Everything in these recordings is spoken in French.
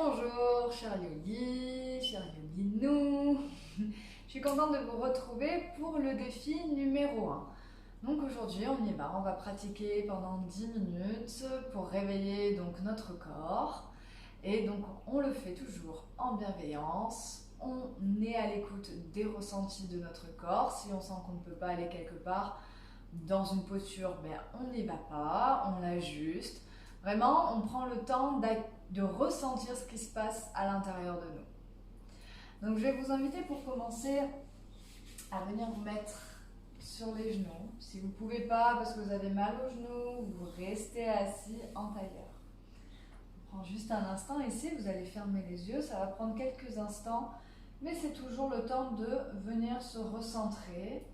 bonjour, chers yogis, chers yoginous. Je suis contente de vous retrouver pour le défi numéro 1. Donc aujourd'hui, on y va, on va pratiquer pendant 10 minutes pour réveiller donc notre corps. Et donc on le fait toujours en bienveillance. On est à l'écoute des ressentis de notre corps. Si on sent qu'on ne peut pas aller quelque part dans une posture, on n'y va pas, on l'ajuste. Vraiment, on prend le temps de ressentir ce qui se passe à l'intérieur de nous. Donc je vais vous inviter pour commencer à venir vous mettre sur les genoux. Si vous ne pouvez pas parce que vous avez mal aux genoux, vous restez assis en tailleur. On prend juste un instant ici, vous allez fermer les yeux, ça va prendre quelques instants, mais c'est toujours le temps de venir se recentrer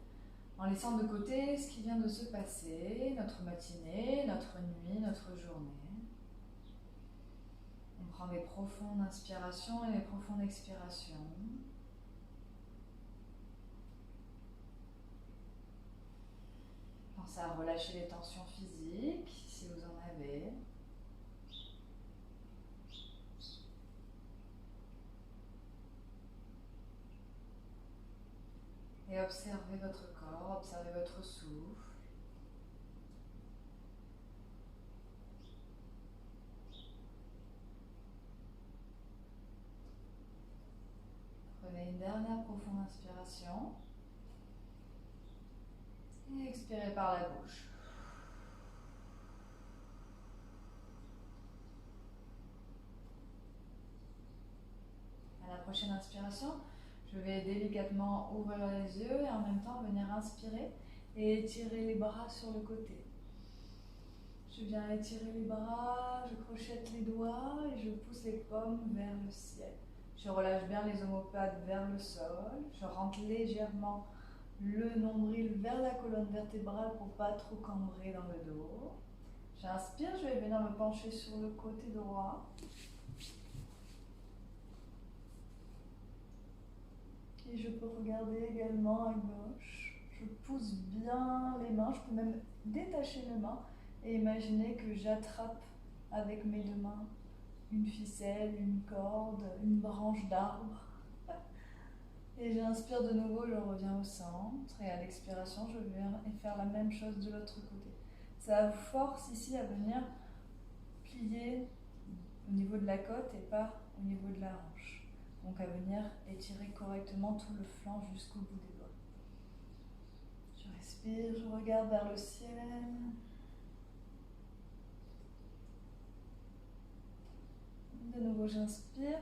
en laissant de côté ce qui vient de se passer, notre matinée, notre nuit, notre journée. On prend des profondes inspirations et des profondes expirations. Pensez à relâcher les tensions physiques, si vous en avez. Et observez votre corps, observez votre souffle. Prenez une dernière profonde inspiration. Et expirez par la bouche. À la prochaine inspiration, je vais délicatement ouvrir les yeux et en même temps venir inspirer et étirer les bras sur le côté. Je viens étirer les bras, je crochette les doigts et je pousse les paumes vers le ciel. Je relâche bien les omoplates vers le sol. Je rentre légèrement le nombril vers la colonne vertébrale pour pas trop cambrer dans le dos. J'inspire, je vais venir me pencher sur le côté droit. Et je peux regarder également à gauche. Je pousse bien les mains, je peux même détacher mes mains et imaginer que j'attrape avec mes deux mains une ficelle, une corde, une branche d'arbre. Et j'inspire de nouveau, je reviens au centre et à l'expiration, je viens faire la même chose de l'autre côté. Ça vous force ici à venir plier au niveau de la côte et pas au niveau de la hanche. Donc à venir étirer correctement tout le flanc jusqu'au bout des doigts. Je respire, je regarde vers le ciel. De nouveau, j'inspire.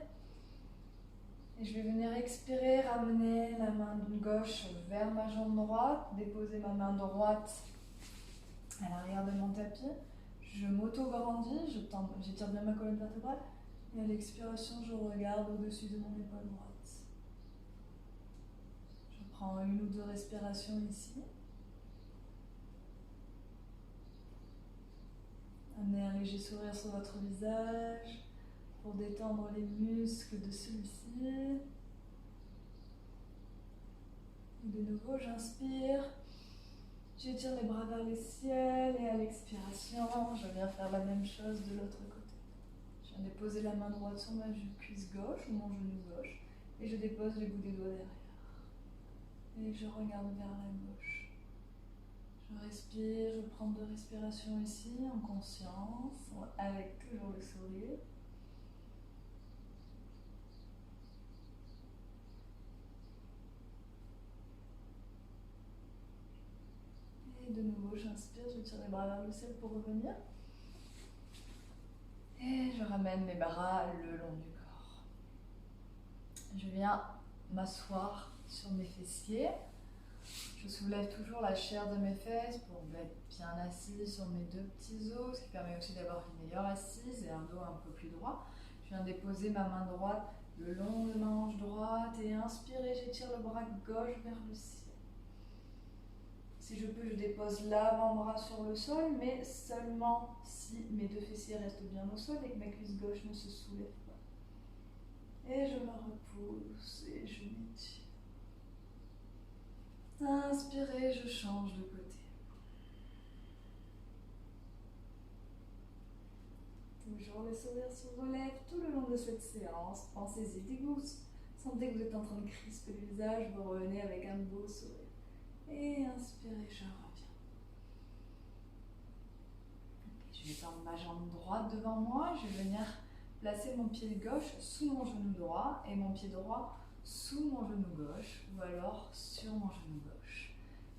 Et je vais venir expirer, ramener la main gauche vers ma jambe droite, déposer ma main droite à l'arrière de mon tapis. Je m'auto-grandis, j'étire bien ma colonne vertébrale. Et à l'expiration, je regarde au-dessus de mon épaule droite. Je prends une ou deux respirations ici. Amenez un léger sourire sur votre visage pour détendre les muscles de celui-ci. Et de nouveau, j'inspire. J'étire les bras vers le ciel et à l'expiration, je viens faire la même chose de l'autre côté. Je viens déposer la main droite sur ma cuisse gauche ou mon genou gauche et je dépose les bouts des doigts derrière. Et je regarde vers la gauche. Je respire, je prends deux respirations ici en conscience, avec toujours le sourire. Et de nouveau, j'inspire, je tire les bras vers le ciel pour revenir. Et je ramène mes bras le long du corps. Je viens m'asseoir sur mes fessiers. Je soulève toujours la chair de mes fesses pour être bien assis sur mes deux petits os, ce qui permet aussi d'avoir une meilleure assise et un dos un peu plus droit. Je viens déposer ma main droite le long de ma hanche droite et inspirer, j'étire le bras gauche vers le ciel. Si je peux, je dépose l'avant-bras sur le sol, mais seulement si mes deux fessiers restent bien au sol et que ma cuisse gauche ne se soulève pas. Et je me repousse et je m'étire. Inspirez, je change de côté. 1, Toujours le sourire sur vos lèvres tout le long de cette séance. Pensez-y, dès que vous sentez que vous êtes en train de crisper le visage, vous revenez avec un beau sourire. Et inspirez, je reviens. Je vais tendre ma jambe droite devant moi. Je vais venir placer mon pied gauche sous mon genou droit et mon pied droit sous mon genou gauche ou alors sur mon genou gauche.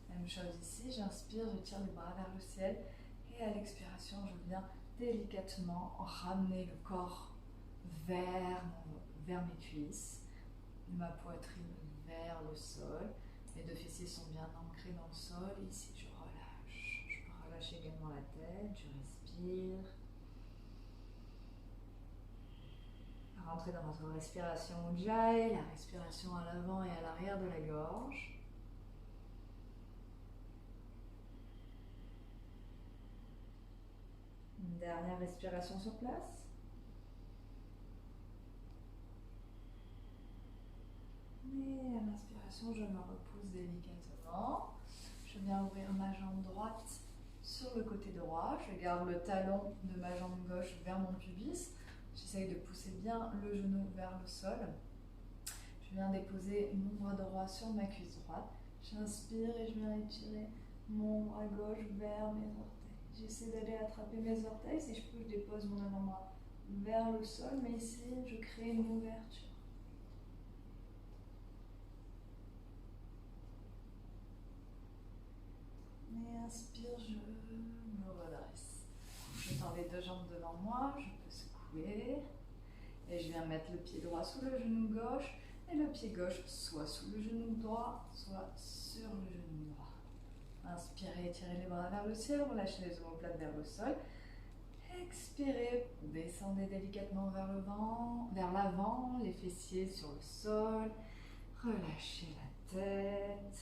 Même chose ici, j'inspire, je tire les bras vers le ciel et à l'expiration, je viens délicatement ramener le corps vers mes cuisses, ma poitrine vers le sol. Mes deux fessiers sont bien ancrés dans le sol. Ici, je relâche. Je peux relâcher également la tête, je respire. Rentrez dans votre respiration Ujjayi, la respiration à l'avant et à l'arrière de la gorge. Une dernière respiration sur place. Et à l'inspiration, je me repousse délicatement. Je viens ouvrir ma jambe droite sur le côté droit. Je garde le talon de ma jambe gauche vers mon pubis. J'essaye de pousser bien le genou vers le sol. Je viens déposer mon bras droit sur ma cuisse droite. J'inspire et je viens étirer mon bras gauche vers mes orteils. J'essaie d'aller attraper mes orteils. Si je peux, je dépose mon avant-bras vers le sol. Mais ici, je crée une ouverture. Et inspire, je me redresse. Je tends les deux jambes devant moi. Je peux secouer. Et je viens mettre le pied droit sous le genou gauche. Et le pied gauche soit sous le genou droit, soit sur le genou droit. Inspirez, tirez les bras vers le ciel, relâchez les omoplates vers le sol. Expirez, descendez délicatement vers l'avant, les fessiers sur le sol. Relâchez la tête,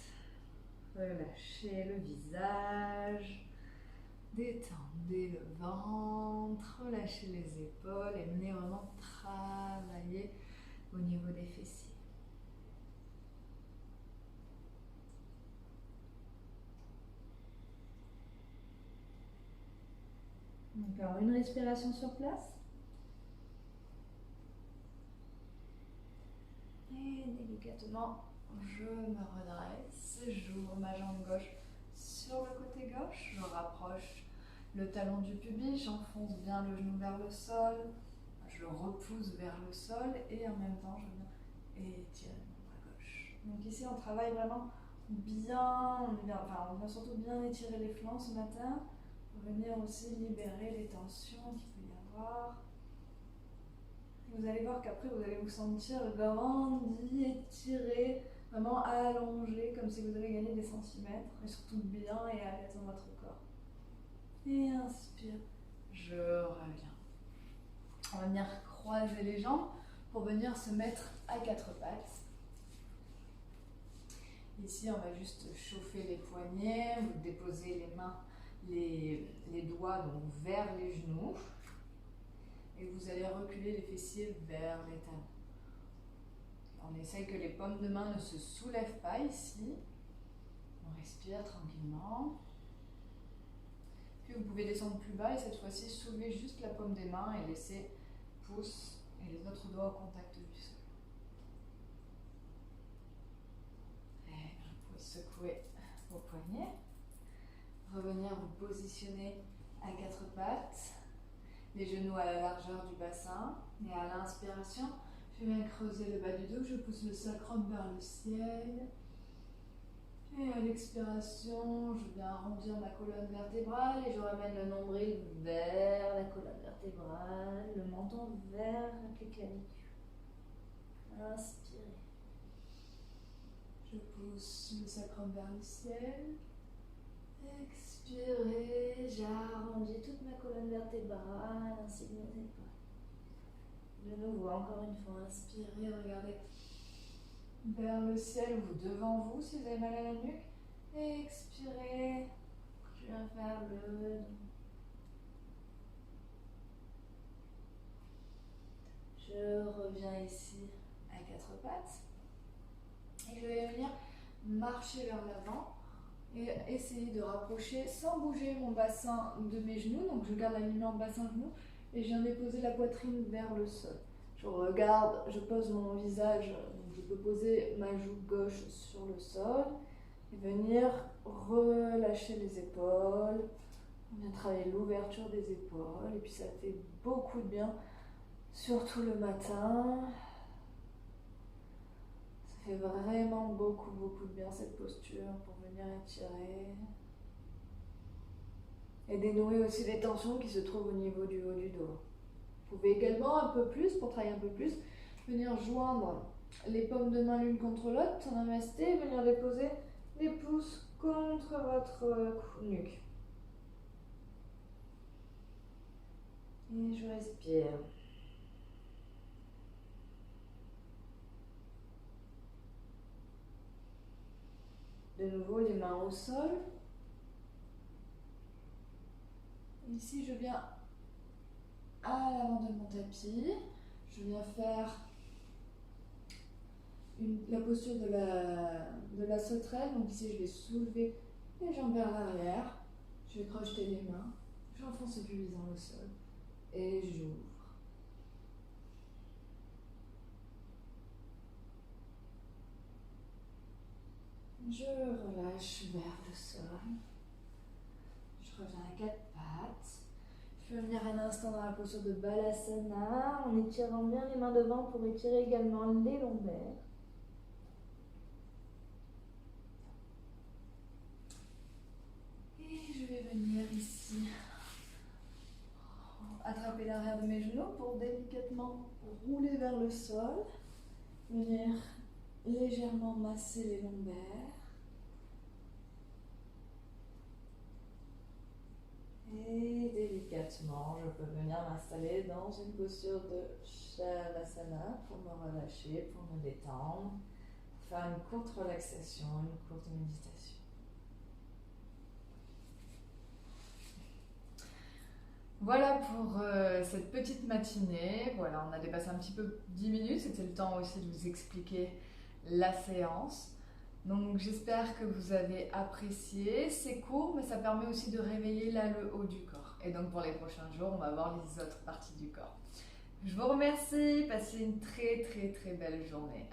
relâchez le visage. Détendez le ventre, relâchez les épaules et venez vraiment travailler au niveau des fessiers. Encore une respiration sur place. Et délicatement, je me redresse, j'ouvre ma jambe gauche sur le côté gauche, je rapproche le talon du pubis, j'enfonce bien le genou vers le sol, je le repousse vers le sol et en même temps je viens étirer mon bras gauche. Donc ici on travaille vraiment on vient surtout bien étirer les flancs ce matin pour venir aussi libérer les tensions qu'il peut y avoir. Vous allez voir qu'après vous allez vous sentir grandi, étiré, vraiment allongé, comme si vous avez gagné des centimètres, et surtout bien et à l'aise dans votre corps. Et inspire, je reviens. On va venir croiser les jambes pour venir se mettre à quatre pattes. Ici, on va juste chauffer les poignets, vous déposez les mains, les doigts donc vers les genoux. Et vous allez reculer les fessiers vers les talons. On essaye que les paumes de main ne se soulèvent pas ici. On respire tranquillement. Puis vous pouvez descendre plus bas et cette fois-ci soulever juste la paume des mains et laisser pouce et les autres doigts au contact du sol. Et vous pouvez secouer vos poignets. Revenir vous positionner à quatre pattes. Les genoux à la largeur du bassin. Et à l'inspiration, je viens creuser le bas du dos, je pousse le sacrum vers le ciel. Et à l'expiration, je viens arrondir ma colonne vertébrale et je ramène le nombril vers la colonne vertébrale, le menton vers les clavicules. Inspirez. Je pousse le sacrum vers le ciel. Expirez, j'arrondis toute ma colonne vertébrale ainsi que mes épaules. De nouveau, encore une fois, inspirez, regardez vers le ciel ou devant vous si vous avez mal à la nuque. Expirez, je viens faire le dos. Je reviens ici à quatre pattes et je vais venir marcher vers l'avant. Et essayer de rapprocher sans bouger mon bassin de mes genoux. Donc je garde l'alignement bassin-genou et je viens déposer la poitrine vers le sol. Je regarde, je pose mon visage, donc je peux poser ma joue gauche sur le sol et venir relâcher les épaules. On vient travailler l'ouverture des épaules et puis ça fait beaucoup de bien, surtout le matin. Ça fait vraiment beaucoup de bien cette posture pour venir étirer et dénouer aussi les tensions qui se trouvent au niveau du haut du dos. Vous pouvez également un peu plus, pour travailler un peu plus, venir joindre les paumes de main l'une contre l'autre en namasté et venir déposer les pouces contre votre nuque. Et je respire. De nouveau, les mains au sol. Ici, je viens à l'avant de mon tapis. Je viens faire la posture de la sauterelle. Donc ici, je vais soulever les jambes vers l'arrière. Je vais crocheter les mains. J'enfonce le pubis dans le sol. Et j'ouvre. Je relâche vers le sol. Je reviens à quatre pattes. Je vais venir un instant dans la posture de Balasana en étirant bien les mains devant pour étirer également les lombaires. Et je vais venir ici attraper l'arrière de mes genoux pour délicatement rouler vers le sol. Venir légèrement masser les lombaires. Et délicatement, je peux venir m'installer dans une posture de Shavasana pour me relâcher, pour me détendre, pour faire une courte relaxation, une courte méditation. Voilà pour cette petite matinée. Voilà, on a dépassé un petit peu 10 minutes. C'était le temps aussi de vous expliquer la séance. Donc j'espère que vous avez apprécié. C'est court, mais ça permet aussi de réveiller là le haut du corps. Et donc pour les prochains jours, on va voir les autres parties du corps. Je vous remercie. Passez une très belle journée.